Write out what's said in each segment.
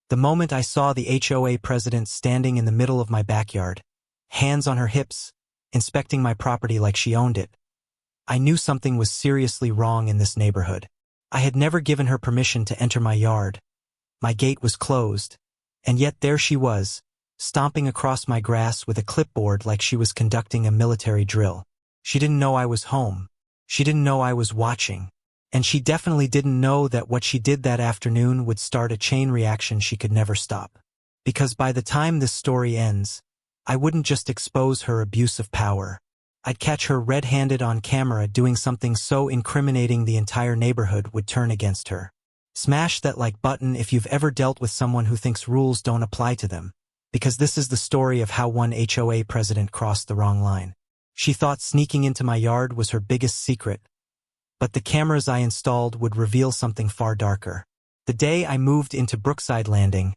The moment I saw the HOA president standing in the middle of my backyard, hands on her hips, inspecting my property like she owned it, I knew something was seriously wrong in this neighborhood. I had never given her permission to enter my yard. My gate was closed, and yet there she was, stomping across my grass with a clipboard like she was conducting a military drill. She didn't know I was home. She didn't know I was watching. And she definitely didn't know that what she did that afternoon would start a chain reaction she could never stop. Because by the time this story ends, I wouldn't just expose her abuse of power. I'd catch her red-handed on camera doing something so incriminating the entire neighborhood would turn against her. Smash that like button if you've ever dealt with someone who thinks rules don't apply to them, because this is the story of how one HOA president crossed the wrong line. She thought sneaking into my yard was her biggest secret, but the cameras I installed would reveal something far darker. The day I moved into Brookside Landing,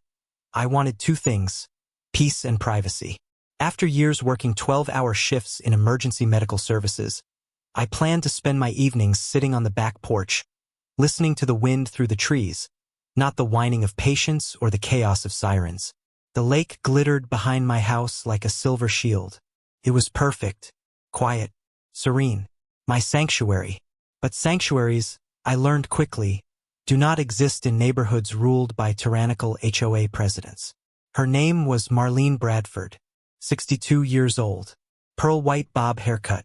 I wanted two things: peace and privacy. After years working 12-hour shifts in emergency medical services, I planned to spend my evenings sitting on the back porch, listening to the wind through the trees, not the whining of patients or the chaos of sirens. The lake glittered behind my house like a silver shield. It was perfect, quiet, serene, my sanctuary. But sanctuaries, I learned quickly, do not exist in neighborhoods ruled by tyrannical HOA presidents. Her name was Marlene Bradford, 62 years old, pearl white bob haircut,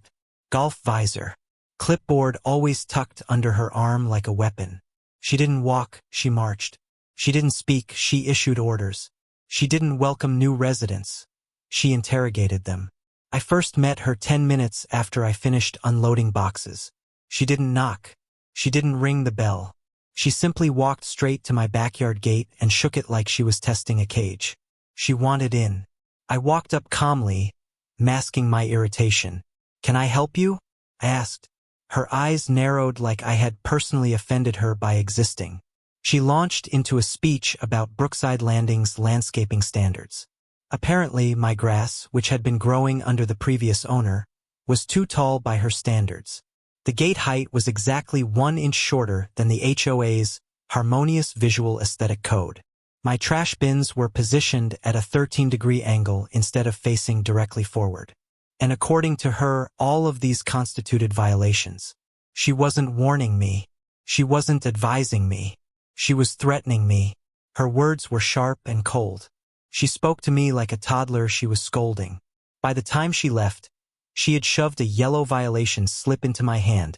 golf visor, clipboard always tucked under her arm like a weapon. She didn't walk, she marched. She didn't speak, she issued orders. She didn't welcome new residents. She interrogated them. I first met her 10 minutes after I finished unloading boxes. She didn't knock. She didn't ring the bell. She simply walked straight to my backyard gate and shook it like she was testing a cage. She wanted in. I walked up calmly, masking my irritation. "Can I help you?" I asked. Her eyes narrowed like I had personally offended her by existing. She launched into a speech about Brookside Landing's landscaping standards. Apparently, my grass, which had been growing under the previous owner, was too tall by her standards. The gate height was exactly 1 inch shorter than the HOA's Harmonious Visual Aesthetic Code. My trash bins were positioned at a 13-degree angle instead of facing directly forward. And according to her, all of these constituted violations. She wasn't warning me. She wasn't advising me. She was threatening me. Her words were sharp and cold. She spoke to me like a toddler she was scolding. By the time she left, she had shoved a yellow violation slip into my hand,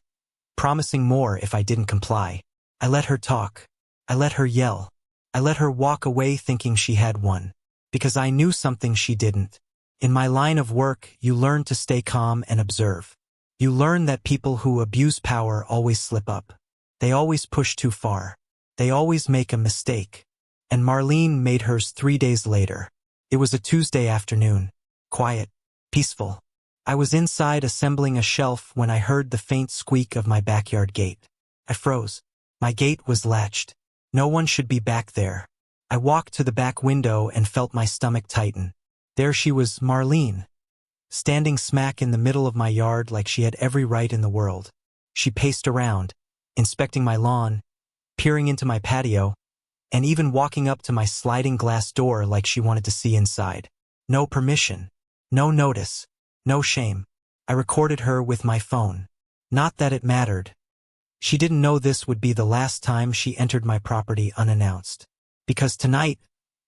promising more if I didn't comply. I let her talk. I let her yell. I let her walk away thinking she had won, because I knew something she didn't. In my line of work, you learn to stay calm and observe. You learn that people who abuse power always slip up. They always push too far. They always make a mistake. And Marlene made hers 3 days later. It was a Tuesday afternoon. Quiet. Peaceful. I was inside assembling a shelf when I heard the faint squeak of my backyard gate. I froze. My gate was latched. No one should be back there. I walked to the back window and felt my stomach tighten. There she was, Marlene, standing smack in the middle of my yard like she had every right in the world. She paced around, inspecting my lawn, peering into my patio, and even walking up to my sliding glass door like she wanted to see inside. No permission, no notice, no shame. I recorded her with my phone. Not that it mattered. She didn't know this would be the last time she entered my property unannounced. Because tonight,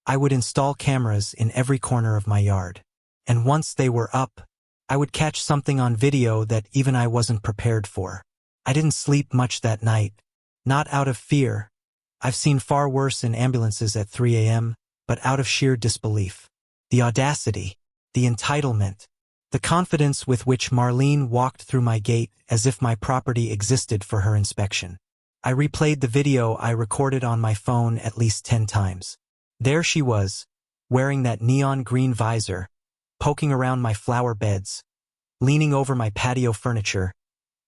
I would install cameras in every corner of my yard. And once they were up, I would catch something on video that even I wasn't prepared for. I didn't sleep much that night. Not out of fear. I've seen far worse in ambulances at 3 a.m., but out of sheer disbelief. The audacity, the entitlement, the confidence with which Marlene walked through my gate as if my property existed for her inspection. I replayed the video I recorded on my phone at least 10 times. There she was, wearing that neon green visor, poking around my flower beds, leaning over my patio furniture,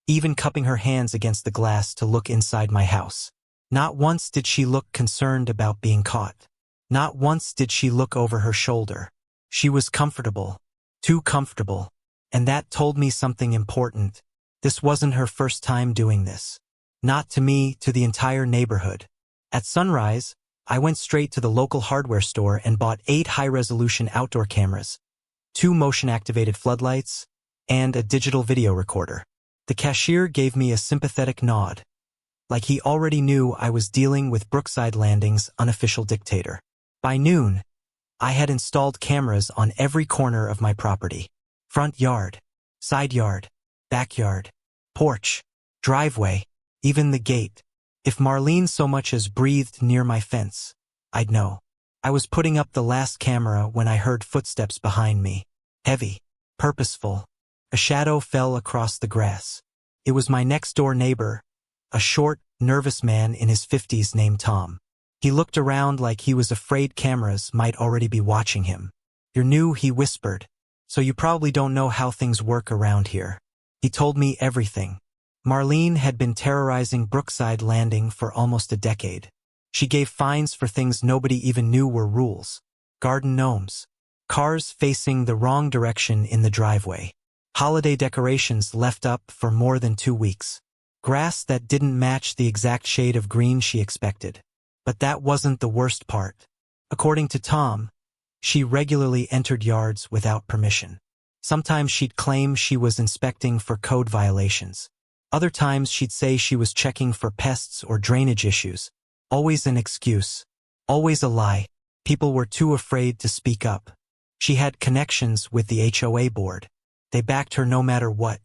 even cupping her hands against the glass to look inside my house. Not once did she look concerned about being caught. Not once did she look over her shoulder. She was comfortable. Too comfortable. And that told me something important. This wasn't her first time doing this. Not to me, to the entire neighborhood. At sunrise, I went straight to the local hardware store and bought 8 high-resolution outdoor cameras, 2 motion-activated floodlights, and a digital video recorder. The cashier gave me a sympathetic nod, like he already knew I was dealing with Brookside Landing's unofficial dictator. By noon, I had installed cameras on every corner of my property. Front yard, side yard, backyard, porch, driveway, even the gate. If Marlene so much as breathed near my fence, I'd know. I was putting up the last camera when I heard footsteps behind me. Heavy, purposeful. A shadow fell across the grass. It was my next-door neighbor, a short, nervous man in his 50s named Tom. He looked around like he was afraid cameras might already be watching him. "You're new," he whispered, "so you probably don't know how things work around here." He told me everything. Marlene had been terrorizing Brookside Landing for almost a decade. She gave fines for things nobody even knew were rules. Garden gnomes, cars facing the wrong direction in the driveway, holiday decorations left up for more than 2 weeks, grass that didn't match the exact shade of green she expected. But that wasn't the worst part. According to Tom, she regularly entered yards without permission. Sometimes she'd claim she was inspecting for code violations. Other times she'd say she was checking for pests or drainage issues. Always an excuse. Always a lie. People were too afraid to speak up. She had connections with the HOA board. They backed her no matter what.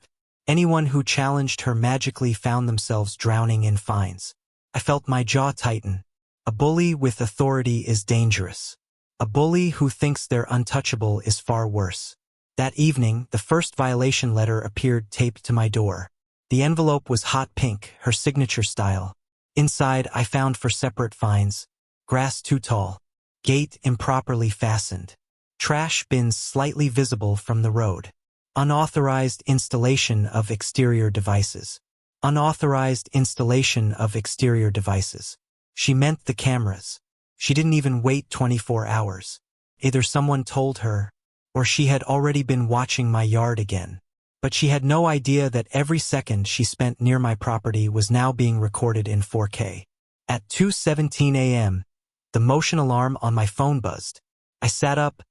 Anyone who challenged her magically found themselves drowning in fines. I felt my jaw tighten. A bully with authority is dangerous. A bully who thinks they're untouchable is far worse. That evening, the first violation letter appeared taped to my door. The envelope was hot pink, her signature style. Inside, I found 4 separate fines: grass too tall, gate improperly fastened, trash bins slightly visible from the road, unauthorized installation of exterior devices. Unauthorized installation of exterior devices. She meant the cameras. She didn't even wait 24 hours. Either someone told her, or she had already been watching my yard again. But she had no idea that every second she spent near my property was now being recorded in 4K. At 2:17 a.m., the motion alarm on my phone buzzed. I sat up,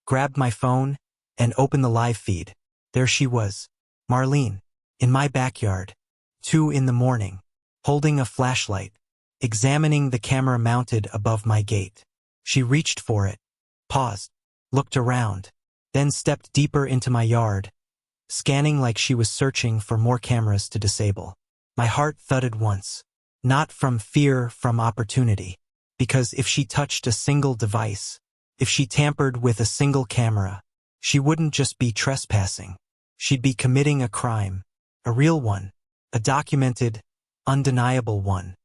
grabbed my phone, and opened the live feed. There she was, Marlene, in my backyard, 2 in the morning, holding a flashlight, examining the camera mounted above my gate. She reached for it, paused, looked around, then stepped deeper into my yard, scanning like she was searching for more cameras to disable. My heart thudded once. Not from fear, from opportunity. Because if she touched a single device, if she tampered with a single camera, she wouldn't just be trespassing. She'd be committing a crime. A real one. A documented, undeniable one.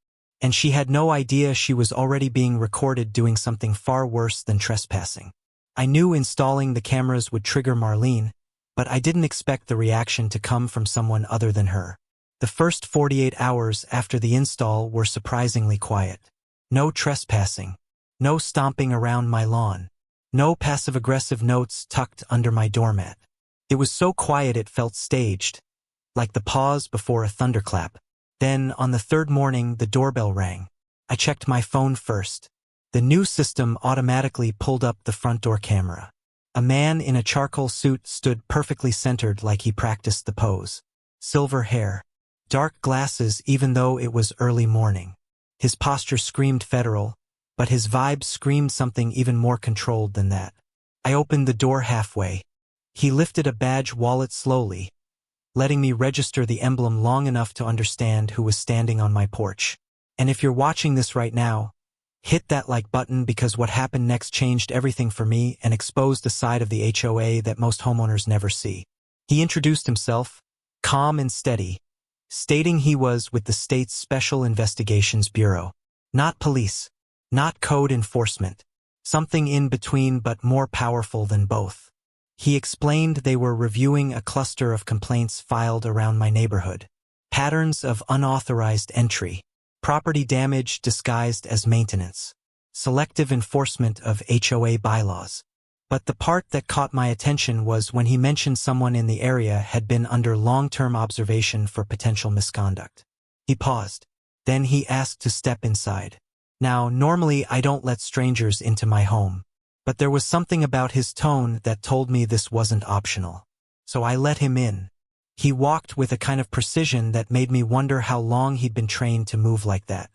And she had no idea she was already being recorded doing something far worse than trespassing. I knew installing the cameras would trigger Marlene, but I didn't expect the reaction to come from someone other than her. The first 48 hours after the install were surprisingly quiet. No trespassing. No stomping around my lawn. No passive-aggressive notes tucked under my doormat. It was so quiet it felt staged, like the pause before a thunderclap. Then, on the 3rd morning, the doorbell rang. I checked my phone first. The new system automatically pulled up the front door camera. A man in a charcoal suit stood perfectly centered like he practiced the pose. Silver hair. Dark glasses even though it was early morning. His posture screamed federal, but his vibe screamed something even more controlled than that. I opened the door halfway. He lifted a badge wallet slowly, letting me register the emblem long enough to understand who was standing on my porch. And if you're watching this right now, hit that like button because what happened next changed everything for me and exposed a side of the HOA that most homeowners never see. He introduced himself, calm and steady, stating he was with the state's Special Investigations Bureau. Not police, not code enforcement, something in between but more powerful than both. He explained they were reviewing a cluster of complaints filed around my neighborhood. Patterns of unauthorized entry, property damage disguised as maintenance, selective enforcement of HOA bylaws. But the part that caught my attention was when he mentioned someone in the area had been under long-term observation for potential misconduct. He paused. Then he asked to step inside. Now, normally I don't let strangers into my home, but there was something about his tone that told me this wasn't optional. So I let him in. He walked with a kind of precision that made me wonder how long he'd been trained to move like that.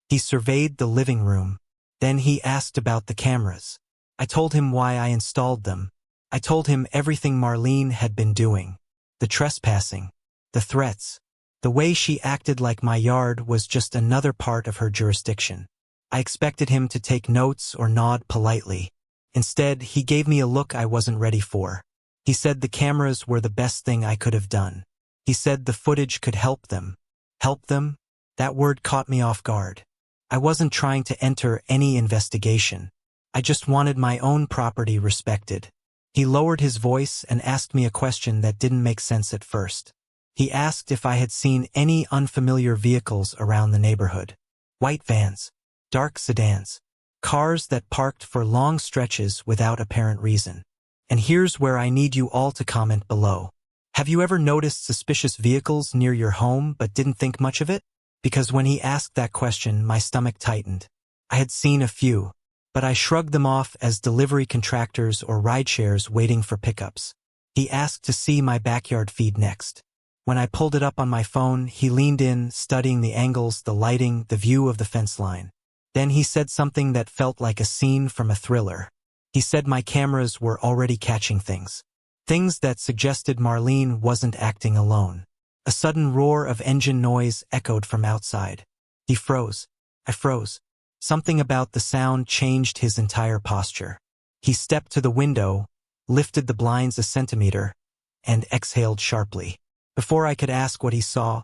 He surveyed the living room. Then he asked about the cameras. I told him why I installed them. I told him everything Marlene had been doing. The trespassing. The threats. The way she acted like my yard was just another part of her jurisdiction. I expected him to take notes or nod politely. Instead, he gave me a look I wasn't ready for. He said the cameras were the best thing I could have done. He said the footage could help them. Help them? That word caught me off guard. I wasn't trying to enter any investigation. I just wanted my own property respected. He lowered his voice and asked me a question that didn't make sense at first. He asked if I had seen any unfamiliar vehicles around the neighborhood. White vans. Dark sedans. Cars that parked for long stretches without apparent reason. And here's where I need you all to comment below. Have you ever noticed suspicious vehicles near your home but didn't think much of it? Because when he asked that question, my stomach tightened. I had seen a few, but I shrugged them off as delivery contractors or rideshares waiting for pickups. He asked to see my backyard feed next. When I pulled it up on my phone, he leaned in, studying the angles, the lighting, the view of the fence line. Then he said something that felt like a scene from a thriller. He said my cameras were already catching things. Things that suggested Marlene wasn't acting alone. A sudden roar of engine noise echoed from outside. He froze. I froze. Something about the sound changed his entire posture. He stepped to the window, lifted the blinds a centimeter, and exhaled sharply. Before I could ask what he saw,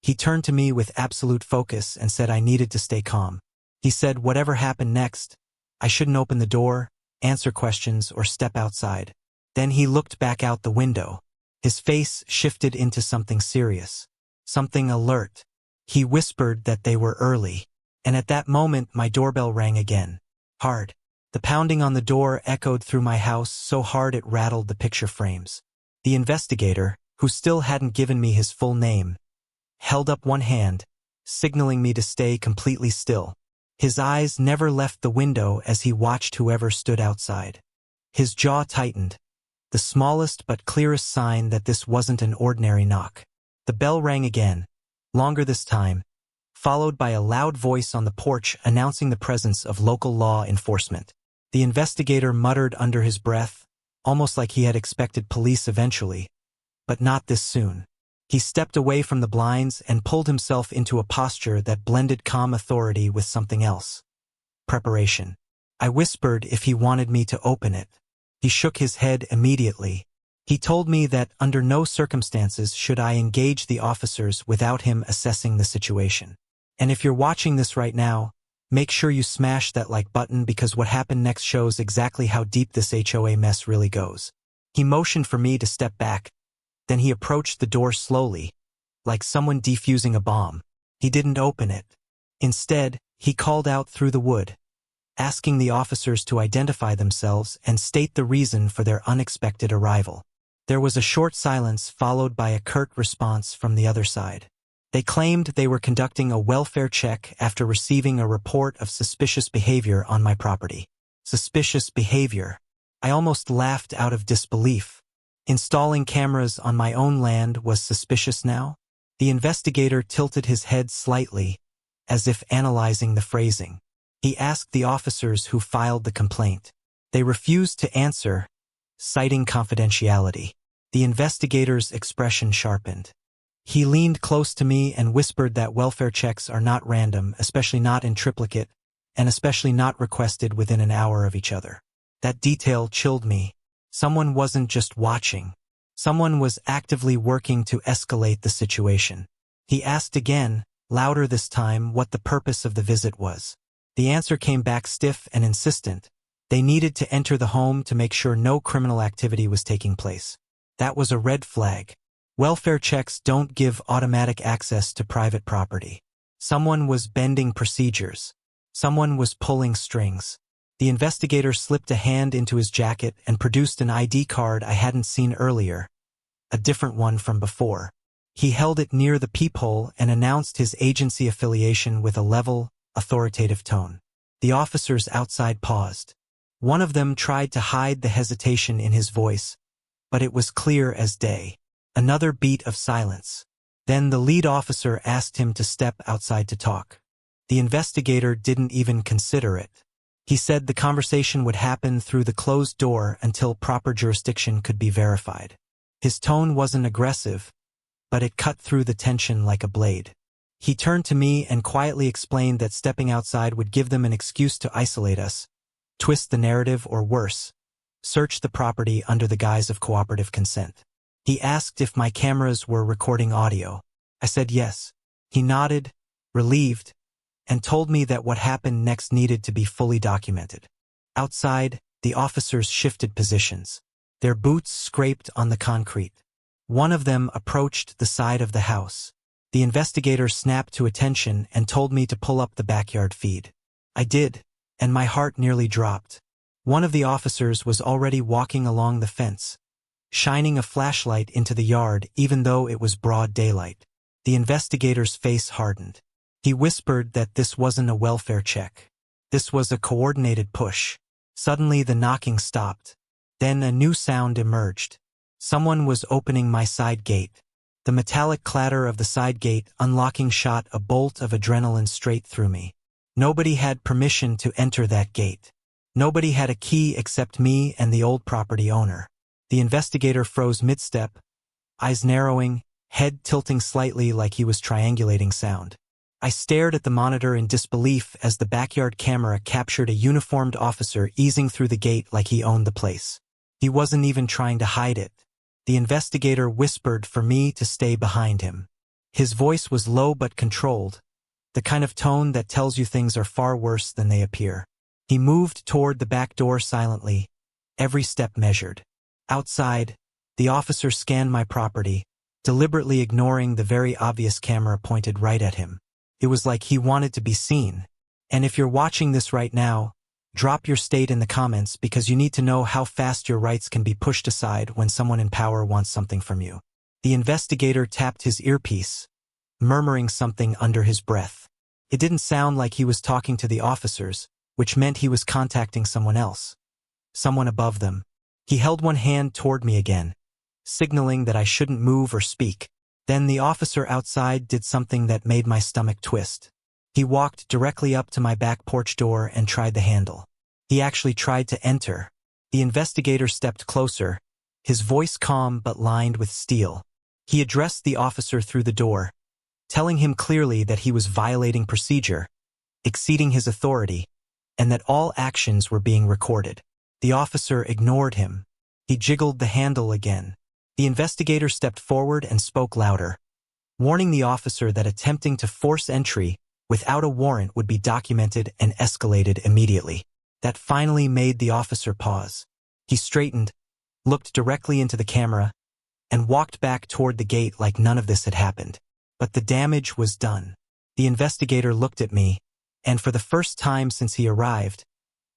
he turned to me with absolute focus and said I needed to stay calm. He said whatever happened next, I shouldn't open the door, answer questions, or step outside. Then he looked back out the window. His face shifted into something serious, something alert. He whispered that they were early, and at that moment my doorbell rang again. Hard. The pounding on the door echoed through my house so hard it rattled the picture frames. The investigator, who still hadn't given me his full name, held up one hand, signaling me to stay completely still. His eyes never left the window as he watched whoever stood outside. His jaw tightened, the smallest but clearest sign that this wasn't an ordinary knock. The bell rang again, longer this time, followed by a loud voice on the porch announcing the presence of local law enforcement. The investigator muttered under his breath, almost like he had expected police eventually, but not this soon. He stepped away from the blinds and pulled himself into a posture that blended calm authority with something else. Preparation. I whispered if he wanted me to open it. He shook his head immediately. He told me that under no circumstances should I engage the officers without him assessing the situation. And if you're watching this right now, make sure you smash that like button because what happened next shows exactly how deep this HOA mess really goes. He motioned for me to step back. Then he approached the door slowly, like someone defusing a bomb. He didn't open it. Instead, he called out through the wood, asking the officers to identify themselves and state the reason for their unexpected arrival. There was a short silence followed by a curt response from the other side. They claimed they were conducting a welfare check after receiving a report of suspicious behavior on my property. Suspicious behavior. I almost laughed out of disbelief. Installing cameras on my own land was suspicious now? The investigator tilted his head slightly, as if analyzing the phrasing. He asked the officers who filed the complaint. They refused to answer, citing confidentiality. The investigator's expression sharpened. He leaned close to me and whispered that welfare checks are not random, especially not in triplicate, and especially not requested within an hour of each other. That detail chilled me. Someone wasn't just watching. Someone was actively working to escalate the situation. He asked again, louder this time, what the purpose of the visit was. The answer came back stiff and insistent. They needed to enter the home to make sure no criminal activity was taking place. That was a red flag. Welfare checks don't give automatic access to private property. Someone was bending procedures. Someone was pulling strings. The investigator slipped a hand into his jacket and produced an ID card I hadn't seen earlier, a different one from before. He held it near the peephole and announced his agency affiliation with a level, authoritative tone. The officers outside paused. One of them tried to hide the hesitation in his voice, but it was clear as day. Another beat of silence. Then the lead officer asked him to step outside to talk. The investigator didn't even consider it. He said the conversation would happen through the closed door until proper jurisdiction could be verified. His tone wasn't aggressive, but it cut through the tension like a blade. He turned to me and quietly explained that stepping outside would give them an excuse to isolate us, twist the narrative, or worse, search the property under the guise of cooperative consent. He asked if my cameras were recording audio. I said yes. He nodded, relieved, and told me that what happened next needed to be fully documented. Outside, the officers shifted positions. Their boots scraped on the concrete. One of them approached the side of the house. The investigator snapped to attention and told me to pull up the backyard feed. I did, and my heart nearly dropped. One of the officers was already walking along the fence, shining a flashlight into the yard even though it was broad daylight. The investigator's face hardened. He whispered that this wasn't a welfare check. This was a coordinated push. Suddenly the knocking stopped. Then a new sound emerged. Someone was opening my side gate. The metallic clatter of the side gate unlocking shot a bolt of adrenaline straight through me. Nobody had permission to enter that gate. Nobody had a key except me and the old property owner. The investigator froze mid-step, eyes narrowing, head tilting slightly like he was triangulating sound. I stared at the monitor in disbelief as the backyard camera captured a uniformed officer easing through the gate like he owned the place. He wasn't even trying to hide it. The investigator whispered for me to stay behind him. His voice was low but controlled, the kind of tone that tells you things are far worse than they appear. He moved toward the back door silently, every step measured. Outside, the officer scanned my property, deliberately ignoring the very obvious camera pointed right at him. It was like he wanted to be seen. And if you're watching this right now, drop your state in the comments because you need to know how fast your rights can be pushed aside when someone in power wants something from you. The investigator tapped his earpiece, murmuring something under his breath. It didn't sound like he was talking to the officers, which meant he was contacting someone else. Someone above them. He held one hand toward me again, signaling that I shouldn't move or speak. Then the officer outside did something that made my stomach twist. He walked directly up to my back porch door and tried the handle. He actually tried to enter. The investigator stepped closer, his voice calm but lined with steel. He addressed the officer through the door, telling him clearly that he was violating procedure, exceeding his authority, and that all actions were being recorded. The officer ignored him. He jiggled the handle again. The investigator stepped forward and spoke louder, warning the officer that attempting to force entry without a warrant would be documented and escalated immediately. That finally made the officer pause. He straightened, looked directly into the camera, and walked back toward the gate like none of this had happened. But the damage was done. The investigator looked at me, and for the first time since he arrived,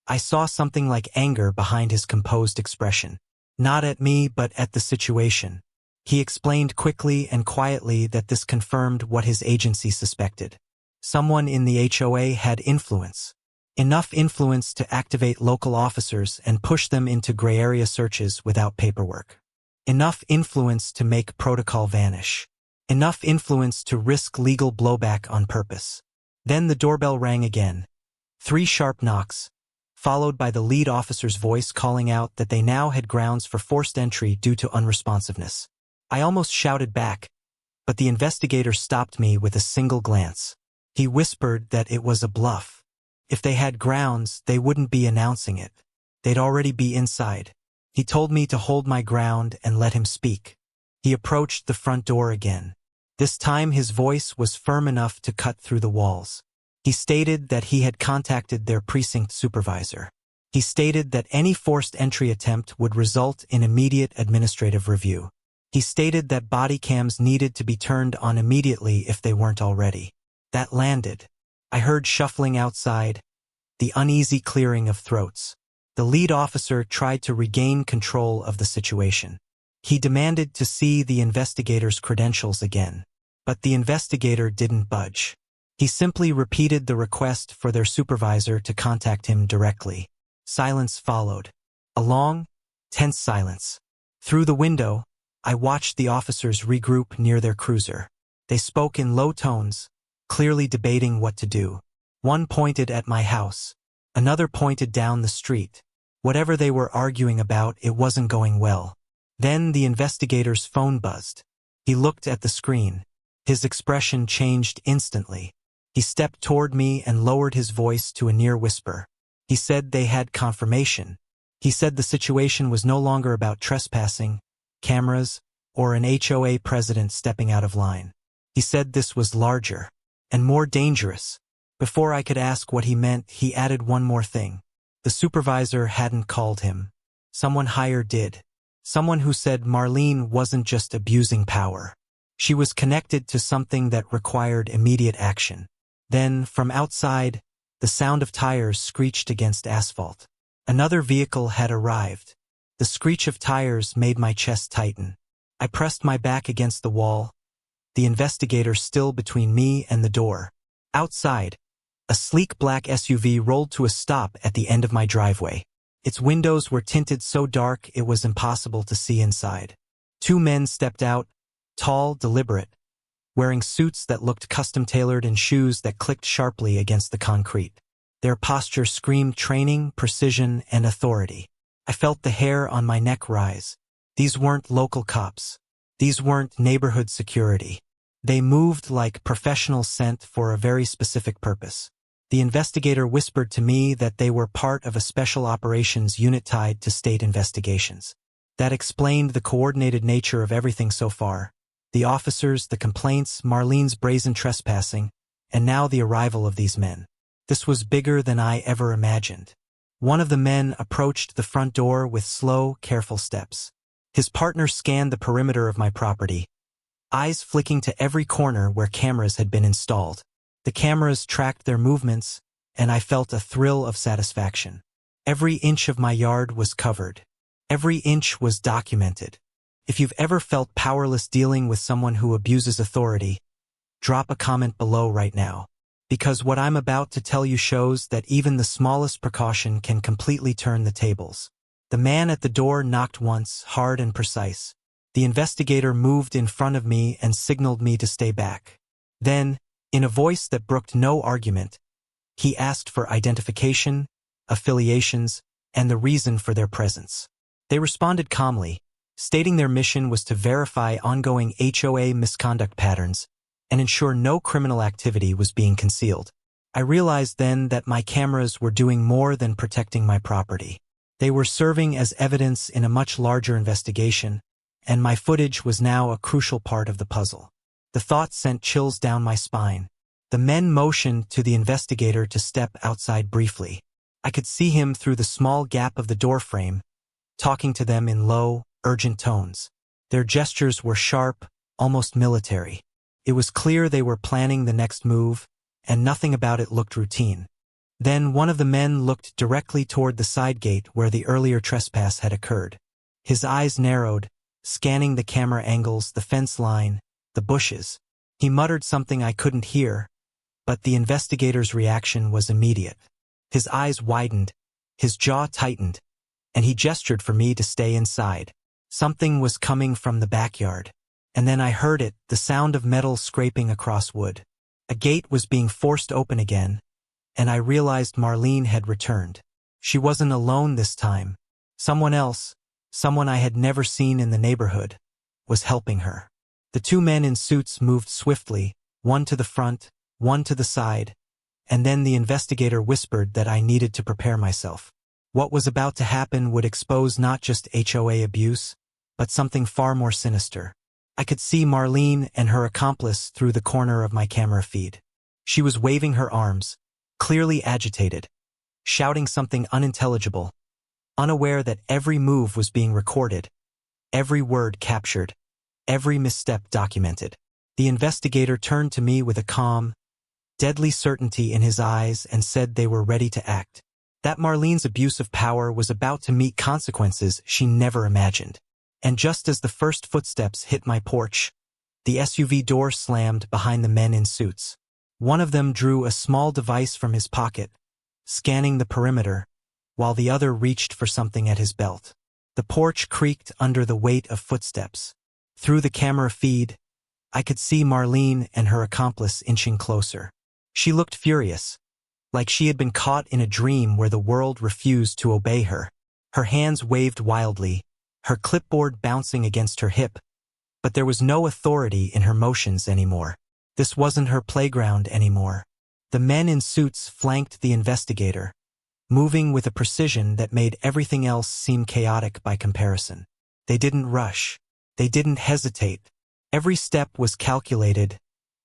I saw something like anger behind his composed expression. Not at me, but at the situation. He explained quickly and quietly that this confirmed what his agency suspected. Someone in the HOA had influence. Enough influence to activate local officers and push them into gray area searches without paperwork. Enough influence to make protocol vanish. Enough influence to risk legal blowback on purpose. Then the doorbell rang again. 3 sharp knocks, followed by the lead officer's voice calling out that they now had grounds for forced entry due to unresponsiveness. I almost shouted back, but the investigator stopped me with a single glance. He whispered that it was a bluff. If they had grounds, they wouldn't be announcing it. They'd already be inside. He told me to hold my ground and let him speak. He approached the front door again. This time his voice was firm enough to cut through the walls. He stated that he had contacted their precinct supervisor. He stated that any forced entry attempt would result in immediate administrative review. He stated that body cams needed to be turned on immediately if they weren't already. That landed. I heard shuffling outside, the uneasy clearing of throats. The lead officer tried to regain control of the situation. He demanded to see the investigator's credentials again. But the investigator didn't budge. He simply repeated the request for their supervisor to contact him directly. Silence followed. A long, tense silence. Through the window, I watched the officers regroup near their cruiser. They spoke in low tones, clearly debating what to do. One pointed at my house. Another pointed down the street. Whatever they were arguing about, it wasn't going well. Then the investigator's phone buzzed. He looked at the screen. His expression changed instantly. He stepped toward me and lowered his voice to a near whisper. He said they had confirmation. He said the situation was no longer about trespassing, cameras, or an HOA president stepping out of line. He said this was larger and more dangerous. Before I could ask what he meant, he added one more thing. The supervisor hadn't called him. Someone higher did. Someone who said Marlene wasn't just abusing power. She was connected to something that required immediate action. Then, from outside, the sound of tires screeched against asphalt. Another vehicle had arrived. The screech of tires made my chest tighten. I pressed my back against the wall, the investigator still between me and the door. Outside, a sleek black SUV rolled to a stop at the end of my driveway. Its windows were tinted so dark it was impossible to see inside. Two men stepped out, tall, deliberate, wearing suits that looked custom-tailored and shoes that clicked sharply against the concrete. Their posture screamed training, precision, and authority. I felt the hair on my neck rise. These weren't local cops. These weren't neighborhood security. They moved like professionals sent for a very specific purpose. The investigator whispered to me that they were part of a special operations unit tied to state investigations. That explained the coordinated nature of everything so far. The officers, the complaints, Marlene's brazen trespassing, and now the arrival of these men. This was bigger than I ever imagined. One of the men approached the front door with slow, careful steps. His partner scanned the perimeter of my property, eyes flicking to every corner where cameras had been installed. The cameras tracked their movements, and I felt a thrill of satisfaction. Every inch of my yard was covered. Every inch was documented. If you've ever felt powerless dealing with someone who abuses authority, drop a comment below right now. Because what I'm about to tell you shows that even the smallest precaution can completely turn the tables. The man at the door knocked once, hard and precise. The investigator moved in front of me and signaled me to stay back. Then, in a voice that brooked no argument, he asked for identification, affiliations, and the reason for their presence. They responded calmly, stating their mission was to verify ongoing HOA misconduct patterns and ensure no criminal activity was being concealed. I realized then that my cameras were doing more than protecting my property. They were serving as evidence in a much larger investigation, and my footage was now a crucial part of the puzzle. The thought sent chills down my spine. The men motioned to the investigator to step outside briefly. I could see him through the small gap of the doorframe, talking to them in low, urgent tones. Their gestures were sharp, almost military. It was clear they were planning the next move, and nothing about it looked routine. Then one of the men looked directly toward the side gate where the earlier trespass had occurred. His eyes narrowed, scanning the camera angles, the fence line, the bushes. He muttered something I couldn't hear, but the investigator's reaction was immediate. His eyes widened, his jaw tightened, and he gestured for me to stay inside. Something was coming from the backyard. And then I heard it, the sound of metal scraping across wood. A gate was being forced open again, and I realized Marlene had returned. She wasn't alone this time. Someone else, someone I had never seen in the neighborhood, was helping her. The two men in suits moved swiftly, one to the front, one to the side, and then the investigator whispered that I needed to prepare myself. What was about to happen would expose not just HOA abuse, but something far more sinister. I could see Marlene and her accomplice through the corner of my camera feed. She was waving her arms, clearly agitated, shouting something unintelligible, unaware that every move was being recorded, every word captured, every misstep documented. The investigator turned to me with a calm, deadly certainty in his eyes and said they were ready to act. That Marlene's abuse of power was about to meet consequences she never imagined. And just as the first footsteps hit my porch, the SUV door slammed behind the men in suits. One of them drew a small device from his pocket, scanning the perimeter, while the other reached for something at his belt. The porch creaked under the weight of footsteps. Through the camera feed, I could see Marlene and her accomplice inching closer. She looked furious, like she had been caught in a dream where the world refused to obey her. Her hands waved wildly, her clipboard bouncing against her hip, but there was no authority in her motions anymore. This wasn't her playground anymore. The men in suits flanked the investigator, moving with a precision that made everything else seem chaotic by comparison. They didn't rush. They didn't hesitate. Every step was calculated,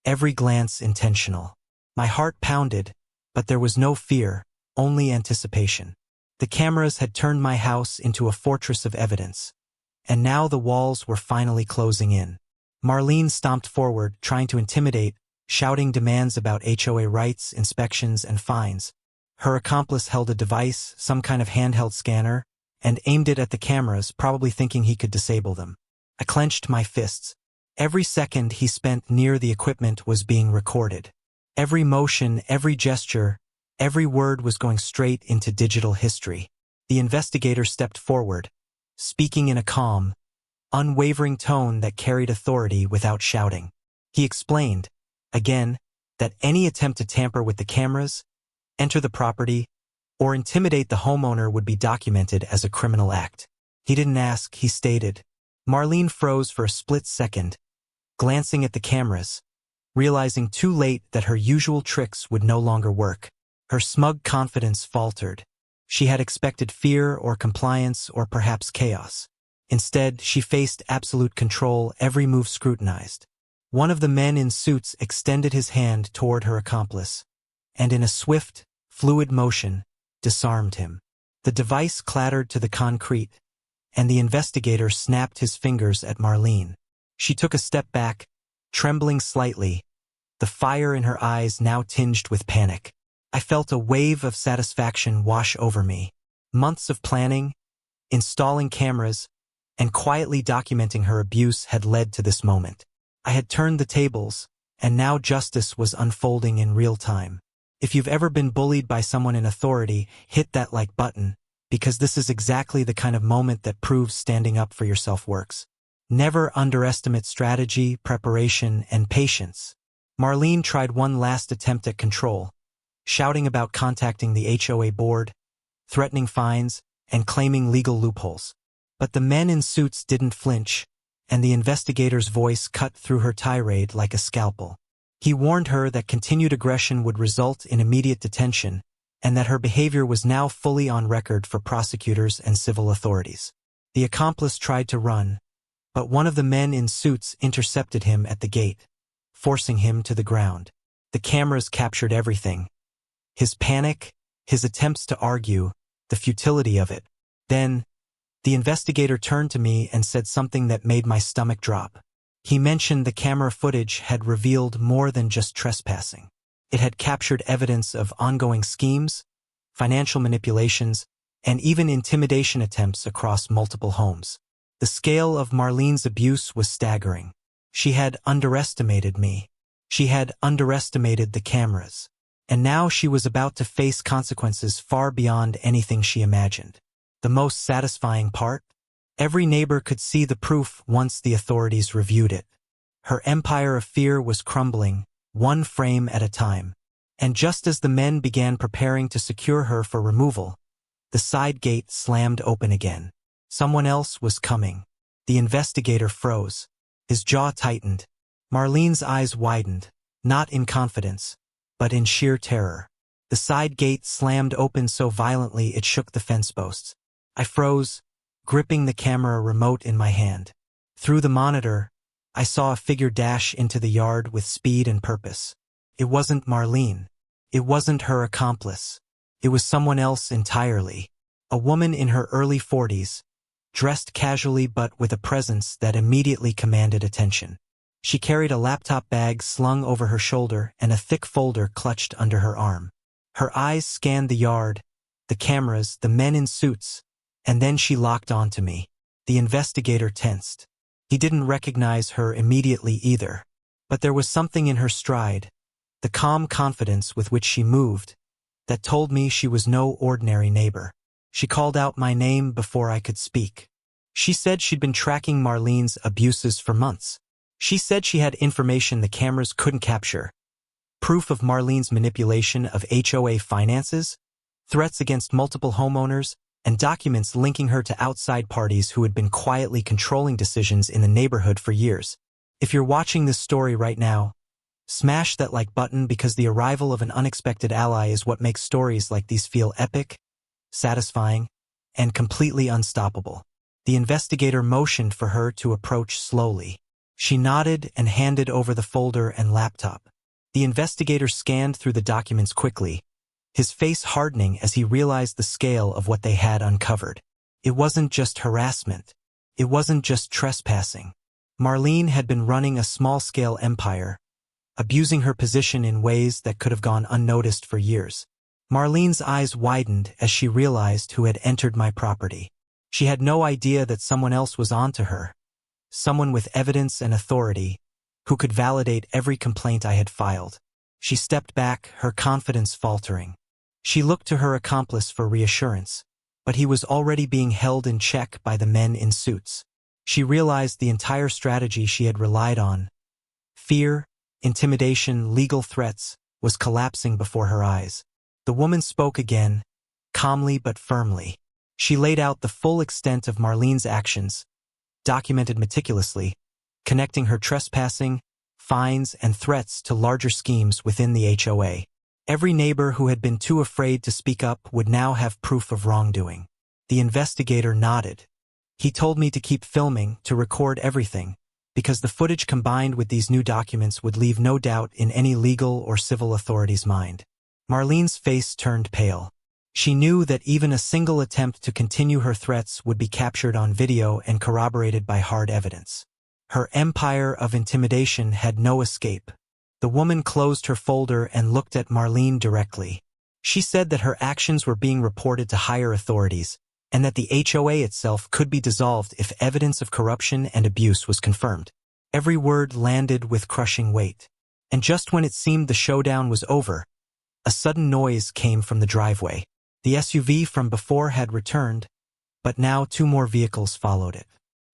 every glance intentional. My heart pounded, but there was no fear, only anticipation. The cameras had turned my house into a fortress of evidence, and now the walls were finally closing in. Marlene stomped forward, trying to intimidate, shouting demands about HOA rights, inspections, and fines. Her accomplice held a device, some kind of handheld scanner, and aimed it at the cameras, probably thinking he could disable them. I clenched my fists. Every second he spent near the equipment was being recorded. Every motion, every gesture, every word was going straight into digital history. The investigator stepped forward, speaking in a calm, unwavering tone that carried authority without shouting. He explained, again, that any attempt to tamper with the cameras, enter the property, or intimidate the homeowner would be documented as a criminal act. He didn't ask, he stated. Marlene froze for a split second, glancing at the cameras, realizing too late that her usual tricks would no longer work. Her smug confidence faltered. She had expected fear or compliance or perhaps chaos. Instead, she faced absolute control, every move scrutinized. One of the men in suits extended his hand toward her accomplice, and in a swift, fluid motion, disarmed him. The device clattered to the concrete, and the investigator snapped his fingers at Marlene. She took a step back, trembling slightly, the fire in her eyes now tinged with panic. I felt a wave of satisfaction wash over me. Months of planning, installing cameras, and quietly documenting her abuse had led to this moment. I had turned the tables, and now justice was unfolding in real time. If you've ever been bullied by someone in authority, hit that like button, because this is exactly the kind of moment that proves standing up for yourself works. Never underestimate strategy, preparation, and patience. Marlene tried one last attempt at control, shouting about contacting the HOA board, threatening fines, and claiming legal loopholes. But the men in suits didn't flinch, and the investigator's voice cut through her tirade like a scalpel. He warned her that continued aggression would result in immediate detention, and that her behavior was now fully on record for prosecutors and civil authorities. The accomplice tried to run, but one of the men in suits intercepted him at the gate, forcing him to the ground. The cameras captured everything. His panic, his attempts to argue, the futility of it. Then, the investigator turned to me and said something that made my stomach drop. He mentioned the camera footage had revealed more than just trespassing. It had captured evidence of ongoing schemes, financial manipulations, and even intimidation attempts across multiple homes. The scale of Marlene's abuse was staggering. She had underestimated me. She had underestimated the cameras. And now she was about to face consequences far beyond anything she imagined. The most satisfying part? Every neighbor could see the proof once the authorities reviewed it. Her empire of fear was crumbling, one frame at a time. And just as the men began preparing to secure her for removal, the side gate slammed open again. Someone else was coming. The investigator froze. His jaw tightened. Marlene's eyes widened, not in confidence, but in sheer terror. The side gate slammed open so violently it shook the fence posts. I froze, gripping the camera remote in my hand. Through the monitor, I saw a figure dash into the yard with speed and purpose. It wasn't Marlene. It wasn't her accomplice. It was someone else entirely. A woman in her early 40s, dressed casually but with a presence that immediately commanded attention. She carried a laptop bag slung over her shoulder and a thick folder clutched under her arm. Her eyes scanned the yard, the cameras, the men in suits, and then she locked onto me. The investigator tensed. He didn't recognize her immediately either. But there was something in her stride, the calm confidence with which she moved, that told me she was no ordinary neighbor. She called out my name before I could speak. She said she'd been tracking Marlene's abuses for months. She said she had information the cameras couldn't capture. Proof of Marlene's manipulation of HOA finances, threats against multiple homeowners, and documents linking her to outside parties who had been quietly controlling decisions in the neighborhood for years. If you're watching this story right now, smash that like button, because the arrival of an unexpected ally is what makes stories like these feel epic, satisfying, and completely unstoppable. The investigator motioned for her to approach slowly. She nodded and handed over the folder and laptop. The investigator scanned through the documents quickly, his face hardening as he realized the scale of what they had uncovered. It wasn't just harassment. It wasn't just trespassing. Marlene had been running a small-scale empire, abusing her position in ways that could have gone unnoticed for years. Marlene's eyes widened as she realized who had entered my property. She had no idea that someone else was onto her, someone with evidence and authority, who could validate every complaint I had filed. She stepped back, her confidence faltering. She looked to her accomplice for reassurance, but he was already being held in check by the men in suits. She realized the entire strategy she had relied on, fear, intimidation, legal threats, was collapsing before her eyes. The woman spoke again, calmly but firmly. She laid out the full extent of Marlene's actions, documented meticulously, connecting her trespassing, fines, and threats to larger schemes within the HOA. Every neighbor who had been too afraid to speak up would now have proof of wrongdoing. The investigator nodded. He told me to keep filming, to record everything, because the footage combined with these new documents would leave no doubt in any legal or civil authority's mind. Marlene's face turned pale. She knew that even a single attempt to continue her threats would be captured on video and corroborated by hard evidence. Her empire of intimidation had no escape. The woman closed her folder and looked at Marlene directly. She said that her actions were being reported to higher authorities, and that the HOA itself could be dissolved if evidence of corruption and abuse was confirmed. Every word landed with crushing weight. And just when it seemed the showdown was over, a sudden noise came from the driveway. The SUV from before had returned, but now 2 more vehicles followed it.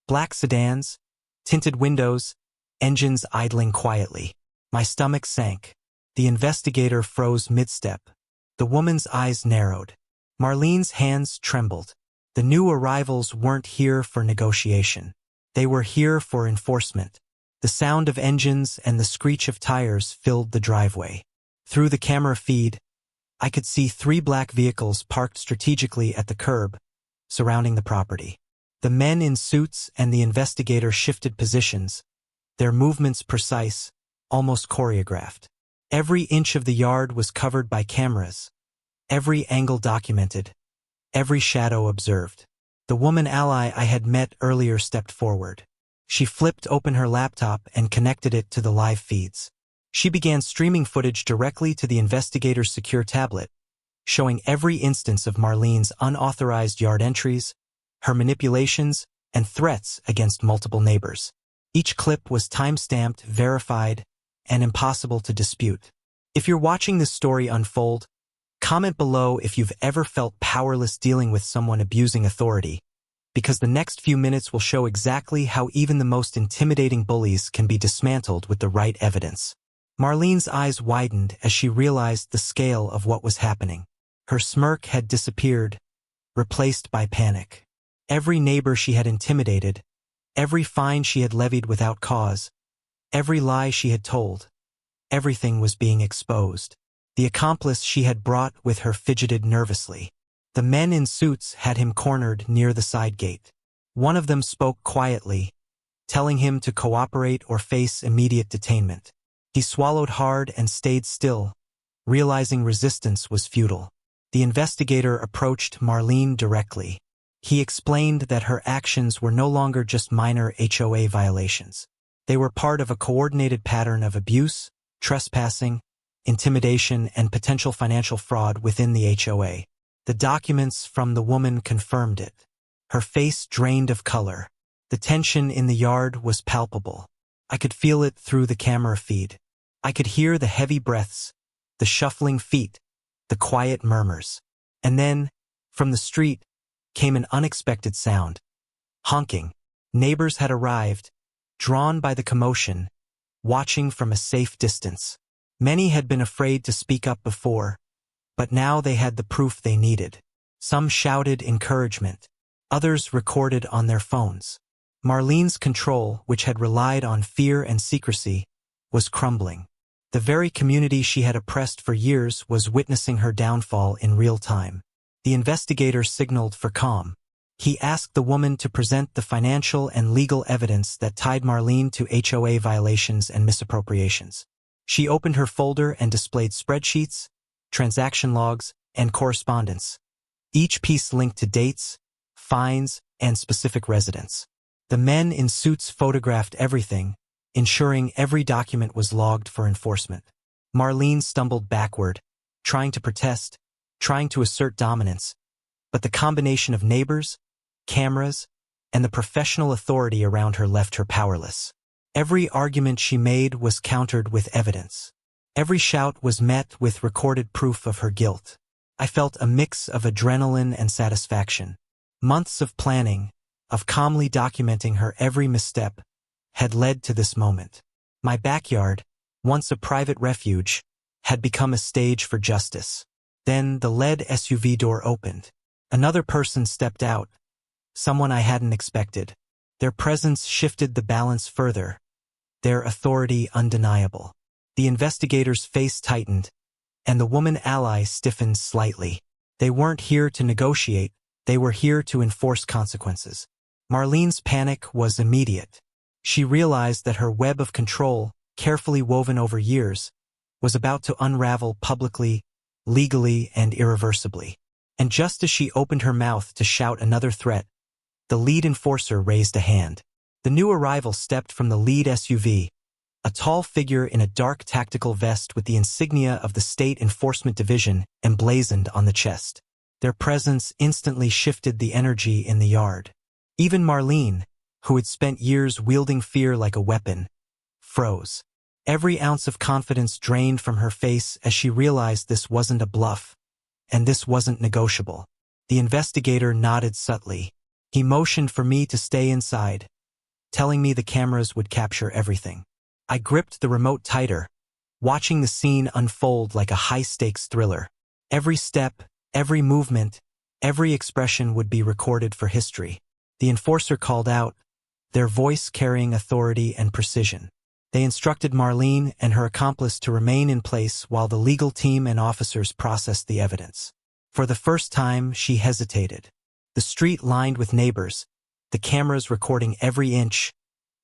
Black sedans, tinted windows, engines idling quietly. My stomach sank. The investigator froze mid-step. The woman's eyes narrowed. Marlene's hands trembled. The new arrivals weren't here for negotiation. They were here for enforcement. The sound of engines and the screech of tires filled the driveway. Through the camera feed, I could see 3 black vehicles parked strategically at the curb, surrounding the property. The men in suits and the investigator shifted positions, their movements precise, almost choreographed. Every inch of the yard was covered by cameras, every angle documented, every shadow observed. The woman ally I had met earlier stepped forward. She flipped open her laptop and connected it to the live feeds. She began streaming footage directly to the investigator's secure tablet, showing every instance of Marlene's unauthorized yard entries, her manipulations, and threats against multiple neighbors. Each clip was time-stamped, verified, and impossible to dispute. If you're watching this story unfold, comment below if you've ever felt powerless dealing with someone abusing authority, because the next few minutes will show exactly how even the most intimidating bullies can be dismantled with the right evidence. Marlene's eyes widened as she realized the scale of what was happening. Her smirk had disappeared, replaced by panic. Every neighbor she had intimidated, every fine she had levied without cause, every lie she had told, everything was being exposed. The accomplice she had brought with her fidgeted nervously. The men in suits had him cornered near the side gate. One of them spoke quietly, telling him to cooperate or face immediate detainment. He swallowed hard and stayed still, realizing resistance was futile. The investigator approached Marlene directly. He explained that her actions were no longer just minor HOA violations. They were part of a coordinated pattern of abuse, trespassing, intimidation, and potential financial fraud within the HOA. The documents from the woman confirmed it. Her face drained of color. The tension in the yard was palpable. I could feel it through the camera feed. I could hear the heavy breaths, the shuffling feet, the quiet murmurs. And then, from the street, came an unexpected sound. Honking. Neighbors had arrived, drawn by the commotion, watching from a safe distance. Many had been afraid to speak up before, but now they had the proof they needed. Some shouted encouragement. Others recorded on their phones. Marlene's control, which had relied on fear and secrecy, was crumbling. The very community she had oppressed for years was witnessing her downfall in real time. The investigator signaled for calm. He asked the woman to present the financial and legal evidence that tied Marlene to HOA violations and misappropriations. She opened her folder and displayed spreadsheets, transaction logs, and correspondence, each piece linked to dates, fines, and specific residents. The men in suits photographed everything, ensuring every document was logged for enforcement. Marlene stumbled backward, trying to protest, trying to assert dominance, but the combination of neighbors, cameras, and the professional authority around her left her powerless. Every argument she made was countered with evidence. Every shout was met with recorded proof of her guilt. I felt a mix of adrenaline and satisfaction. Months of planning, of calmly documenting her every misstep, had led to this moment. My backyard, once a private refuge, had become a stage for justice. Then the lead SUV door opened. Another person stepped out, someone I hadn't expected. Their presence shifted the balance further, their authority undeniable. The investigator's face tightened, and the woman ally stiffened slightly. They weren't here to negotiate, they were here to enforce consequences. Marlene's panic was immediate. She realized that her web of control, carefully woven over years, was about to unravel publicly, legally, and irreversibly. And just as she opened her mouth to shout another threat, the lead enforcer raised a hand. The new arrival stepped from the lead SUV, a tall figure in a dark tactical vest with the insignia of the State Enforcement Division emblazoned on the chest. Their presence instantly shifted the energy in the yard. Even Marlene, who had spent years wielding fear like a weapon, froze. Every ounce of confidence drained from her face as she realized this wasn't a bluff, and this wasn't negotiable. The investigator nodded subtly. He motioned for me to stay inside, telling me the cameras would capture everything. I gripped the remote tighter, watching the scene unfold like a high-stakes thriller. Every step, every movement, every expression would be recorded for history. The enforcer called out, their voice carrying authority and precision. They instructed Marlene and her accomplice to remain in place while the legal team and officers processed the evidence. For the first time, she hesitated. The street lined with neighbors, the cameras recording every inch,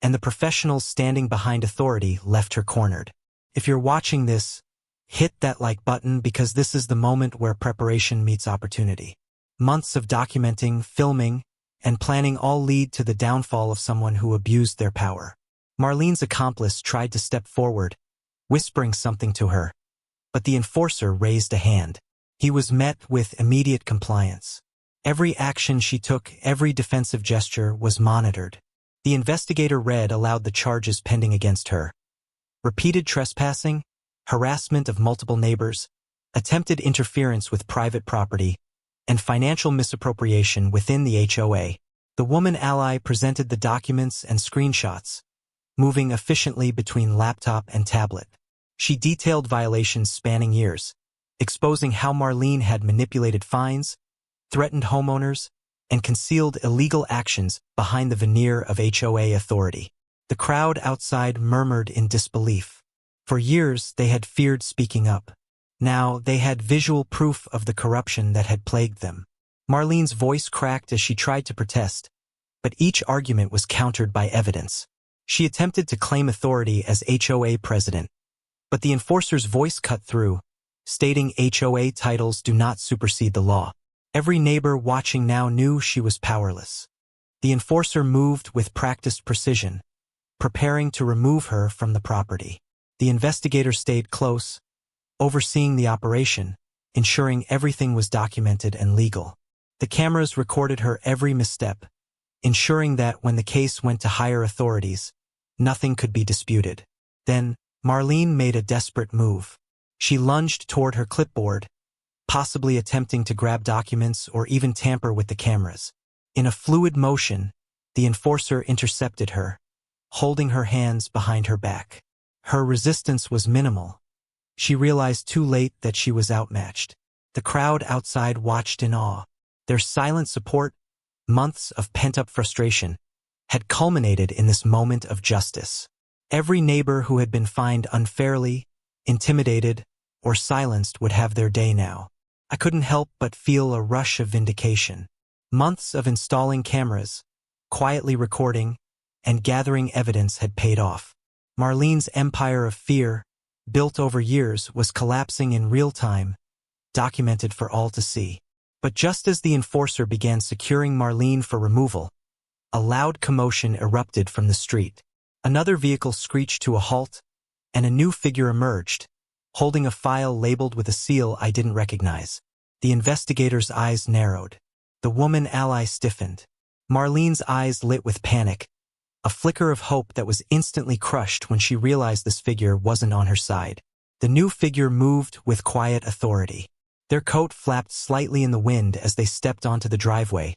and the professionals standing behind authority left her cornered. If you're watching this, hit that like button because this is the moment where preparation meets opportunity. Months of documenting, filming, and planning all lead to the downfall of someone who abused their power. Marlene's accomplice tried to step forward, whispering something to her, but the enforcer raised a hand. He was met with immediate compliance. Every action she took, every defensive gesture was monitored. The investigator read aloud the charges pending against her. Repeated trespassing, harassment of multiple neighbors, attempted interference with private property, and financial misappropriation within the HOA. The woman ally presented the documents and screenshots, moving efficiently between laptop and tablet. She detailed violations spanning years, exposing how Marlene had manipulated fines, threatened homeowners, and concealed illegal actions behind the veneer of HOA authority. The crowd outside murmured in disbelief. For years, they had feared speaking up. Now, they had visual proof of the corruption that had plagued them. Marlene's voice cracked as she tried to protest, but each argument was countered by evidence. She attempted to claim authority as HOA president, but the enforcer's voice cut through, stating HOA titles do not supersede the law. Every neighbor watching now knew she was powerless. The enforcer moved with practiced precision, preparing to remove her from the property. The investigator stayed close, overseeing the operation, ensuring everything was documented and legal. The cameras recorded her every misstep, ensuring that when the case went to higher authorities, nothing could be disputed. Then, Marlene made a desperate move. She lunged toward her clipboard, possibly attempting to grab documents or even tamper with the cameras. In a fluid motion, the enforcer intercepted her, holding her hands behind her back. Her resistance was minimal. She realized too late that she was outmatched. The crowd outside watched in awe. Their silent support, months of pent-up frustration, had culminated in this moment of justice. Every neighbor who had been fined unfairly, intimidated, or silenced would have their day now. I couldn't help but feel a rush of vindication. Months of installing cameras, quietly recording, and gathering evidence had paid off. Marlene's empire of fear, built over years, was collapsing in real time, documented for all to see. But just as the enforcer began securing Marlene for removal, a loud commotion erupted from the street. Another vehicle screeched to a halt, and a new figure emerged, holding a file labeled with a seal I didn't recognize. The investigator's eyes narrowed. The woman ally stiffened. Marlene's eyes lit with panic, a flicker of hope that was instantly crushed when she realized this figure wasn't on her side. The new figure moved with quiet authority. Their coat flapped slightly in the wind as they stepped onto the driveway,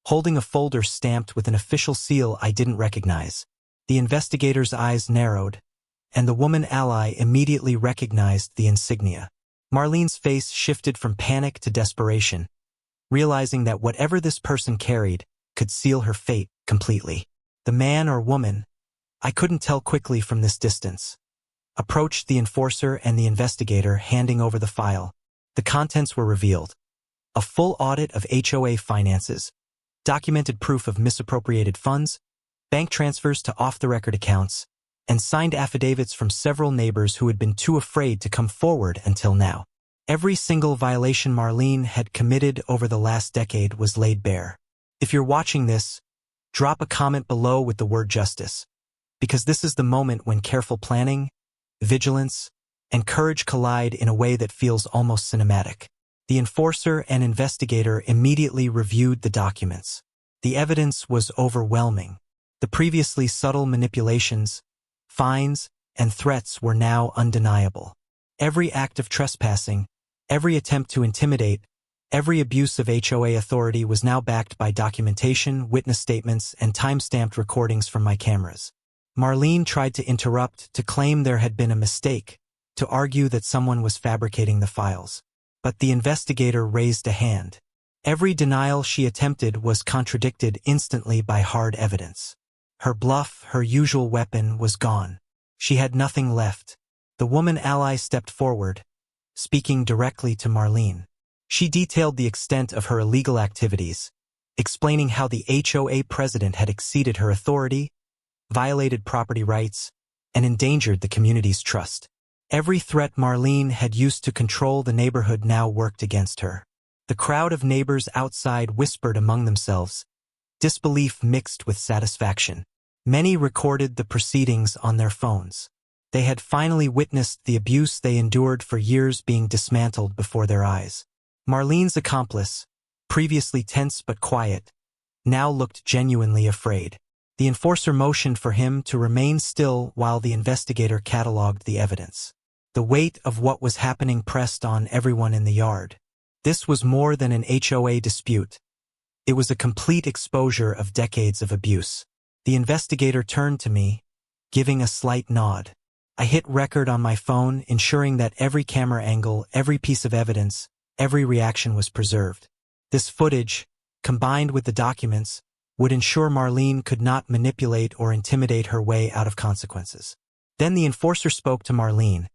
holding a folder stamped with an official seal I didn't recognize. The investigator's eyes narrowed, and the woman ally immediately recognized the insignia. Marlene's face shifted from panic to desperation, realizing that whatever this person carried could seal her fate completely. The man or woman, I couldn't tell quickly from this distance, approached the enforcer and the investigator, handing over the file. The contents were revealed. A full audit of HOA finances, documented proof of misappropriated funds, bank transfers to off-the-record accounts, and signed affidavits from several neighbors who had been too afraid to come forward until now. Every single violation Marlene had committed over the last decade was laid bare. If you're watching this, drop a comment below with the word justice, because this is the moment when careful planning, vigilance, and courage collide in a way that feels almost cinematic. The enforcer and investigator immediately reviewed the documents. The evidence was overwhelming. The previously subtle manipulations, fines, and threats were now undeniable. Every act of trespassing, every attempt to intimidate, every abuse of HOA authority was now backed by documentation, witness statements, and time-stamped recordings from my cameras. Marlene tried to interrupt, to claim there had been a mistake, to argue that someone was fabricating the files. But the investigator raised a hand. Every denial she attempted was contradicted instantly by hard evidence. Her bluff, her usual weapon, was gone. She had nothing left. The woman ally stepped forward, speaking directly to Marlene. She detailed the extent of her illegal activities, explaining how the HOA president had exceeded her authority, violated property rights, and endangered the community's trust. Every threat Marlene had used to control the neighborhood now worked against her. The crowd of neighbors outside whispered among themselves, disbelief mixed with satisfaction. Many recorded the proceedings on their phones. They had finally witnessed the abuse they endured for years being dismantled before their eyes. Marlene's accomplice, previously tense but quiet, now looked genuinely afraid. The enforcer motioned for him to remain still while the investigator cataloged the evidence. The weight of what was happening pressed on everyone in the yard. This was more than an HOA dispute. It was a complete exposure of decades of abuse. The investigator turned to me, giving a slight nod. I hit record on my phone, ensuring that every camera angle, every piece of evidence, every reaction was preserved. This footage, combined with the documents, would ensure Marlene could not manipulate or intimidate her way out of consequences. Then the enforcer spoke to Marlene,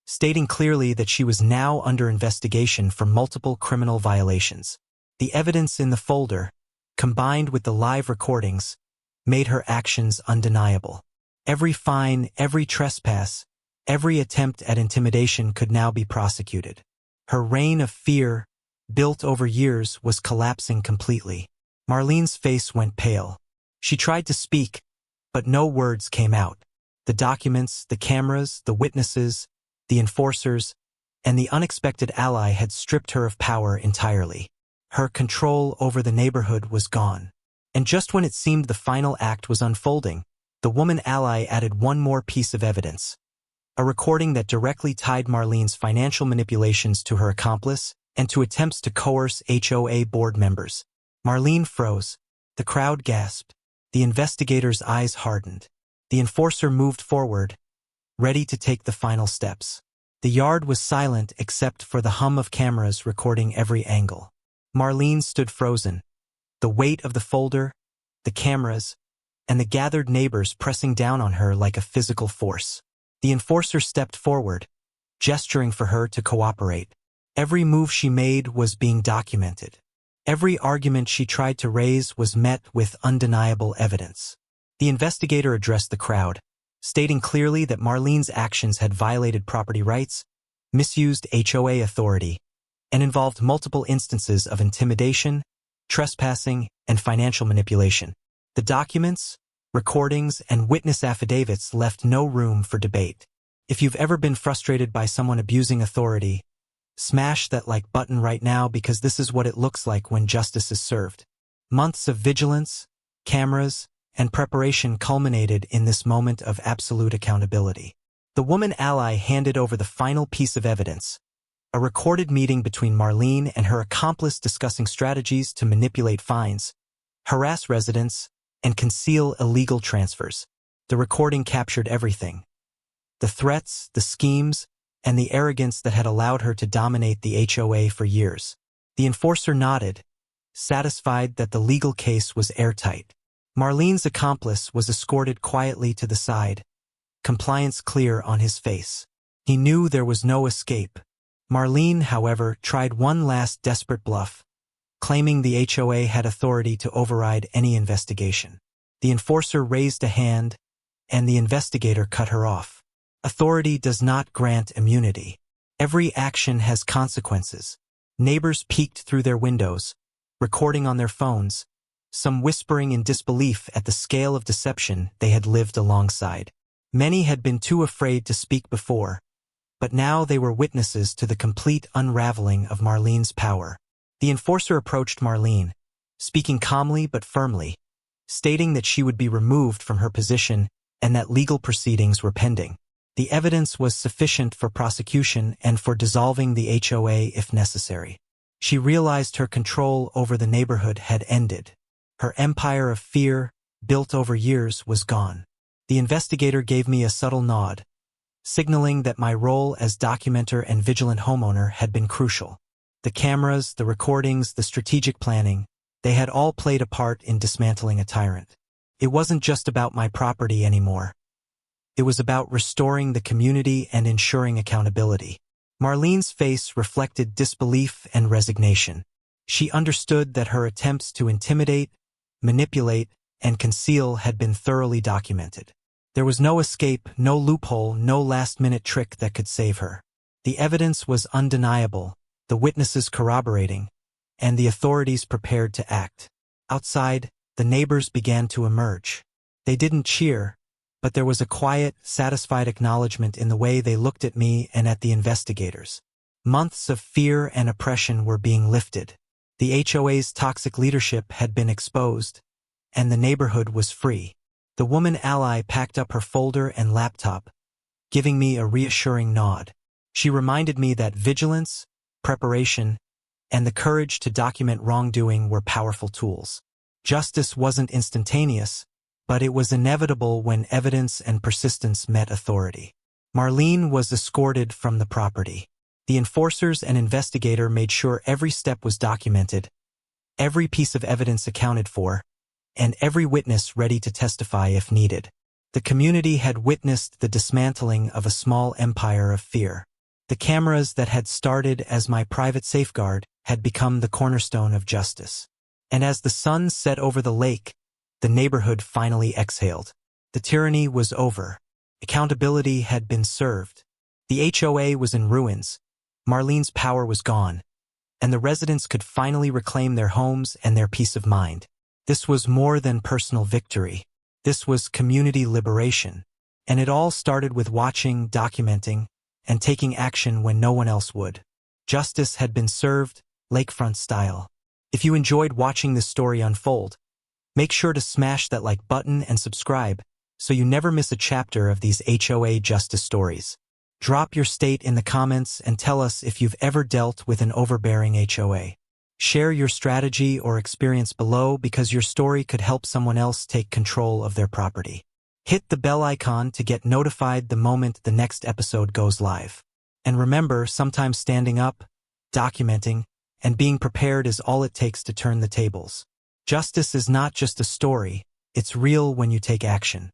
stating clearly that she was now under investigation for multiple criminal violations. The evidence in the folder, combined with the live recordings, made her actions undeniable. Every fine, every trespass, every attempt at intimidation could now be prosecuted. Her reign of fear, built over years, was collapsing completely. Marlene's face went pale. She tried to speak, but no words came out. The documents, the cameras, the witnesses, the enforcers, and the unexpected ally had stripped her of power entirely. Her control over the neighborhood was gone. And just when it seemed the final act was unfolding, the woman ally added one more piece of evidence. a recording that directly tied Marlene's financial manipulations to her accomplice and to attempts to coerce HOA board members. Marlene froze. The crowd gasped. The investigator's eyes hardened. The enforcer moved forward, ready to take the final steps. The yard was silent except for the hum of cameras recording every angle. Marlene stood frozen, the weight of the folder, the cameras, and the gathered neighbors pressing down on her like a physical force. The enforcer stepped forward, gesturing for her to cooperate. Every move she made was being documented. Every argument she tried to raise was met with undeniable evidence. The investigator addressed the crowd, stating clearly that Marlene's actions had violated property rights, misused HOA authority, and involved multiple instances of intimidation, trespassing, and financial manipulation. The documents, recordings, and witness affidavits left no room for debate. If you've ever been frustrated by someone abusing authority, smash that like button right now because this is what it looks like when justice is served. Months of vigilance, cameras, and preparation culminated in this moment of absolute accountability. The woman ally handed over the final piece of evidence, a recorded meeting between Marlene and her accomplice discussing strategies to manipulate fines, harass residents, and conceal illegal transfers. The recording captured everything: the threats, the schemes, and the arrogance that had allowed her to dominate the HOA for years. The enforcer nodded, satisfied that the legal case was airtight. Marlene's accomplice was escorted quietly to the side, compliance clear on his face. He knew there was no escape. Marlene, however, tried one last desperate bluff, claiming the HOA had authority to override any investigation. The enforcer raised a hand, and the investigator cut her off. Authority does not grant immunity. Every action has consequences. Neighbors peeked through their windows, recording on their phones, some whispering in disbelief at the scale of deception they had lived alongside. Many had been too afraid to speak before, but now they were witnesses to the complete unraveling of Marlene's power. The enforcer approached Marlene, speaking calmly but firmly, stating that she would be removed from her position and that legal proceedings were pending. The evidence was sufficient for prosecution and for dissolving the HOA if necessary. She realized her control over the neighborhood had ended. Her empire of fear, built over years, was gone. The investigator gave me a subtle nod, signaling that my role as documenter and vigilant homeowner had been crucial. The cameras, the recordings, the strategic planning, they had all played a part in dismantling a tyrant. It wasn't just about my property anymore. It was about restoring the community and ensuring accountability. Marlene's face reflected disbelief and resignation. She understood that her attempts to intimidate, manipulate, and conceal had been thoroughly documented. There was no escape, no loophole, no last-minute trick that could save her. The evidence was undeniable, the witnesses corroborating, and the authorities prepared to act. Outside, the neighbors began to emerge. They didn't cheer, but there was a quiet, satisfied acknowledgement in the way they looked at me and at the investigators. Months of fear and oppression were being lifted. The HOA's toxic leadership had been exposed, and the neighborhood was free. The woman ally packed up her folder and laptop, giving me a reassuring nod. She reminded me that vigilance, preparation, and the courage to document wrongdoing were powerful tools. Justice wasn't instantaneous, but it was inevitable when evidence and persistence met authority. Marlene was escorted from the property. The enforcers and investigator made sure every step was documented, every piece of evidence accounted for, and every witness ready to testify if needed. The community had witnessed the dismantling of a small empire of fear. The cameras that had started as my private safeguard had become the cornerstone of justice. And as the sun set over the lake, the neighborhood finally exhaled. The tyranny was over. Accountability had been served. The HOA was in ruins. Marlene's power was gone, and the residents could finally reclaim their homes and their peace of mind. This was more than personal victory. This was community liberation. And it all started with watching, documenting, and taking action when no one else would. Justice had been served, Lakefront style. If you enjoyed watching this story unfold, make sure to smash that like button and subscribe so you never miss a chapter of these HOA justice stories. Drop your state in the comments and tell us if you've ever dealt with an overbearing HOA. Share your strategy or experience below because your story could help someone else take control of their property. Hit the bell icon to get notified the moment the next episode goes live. And remember, sometimes standing up, documenting, and being prepared is all it takes to turn the tables. Justice is not just a story, it's real when you take action.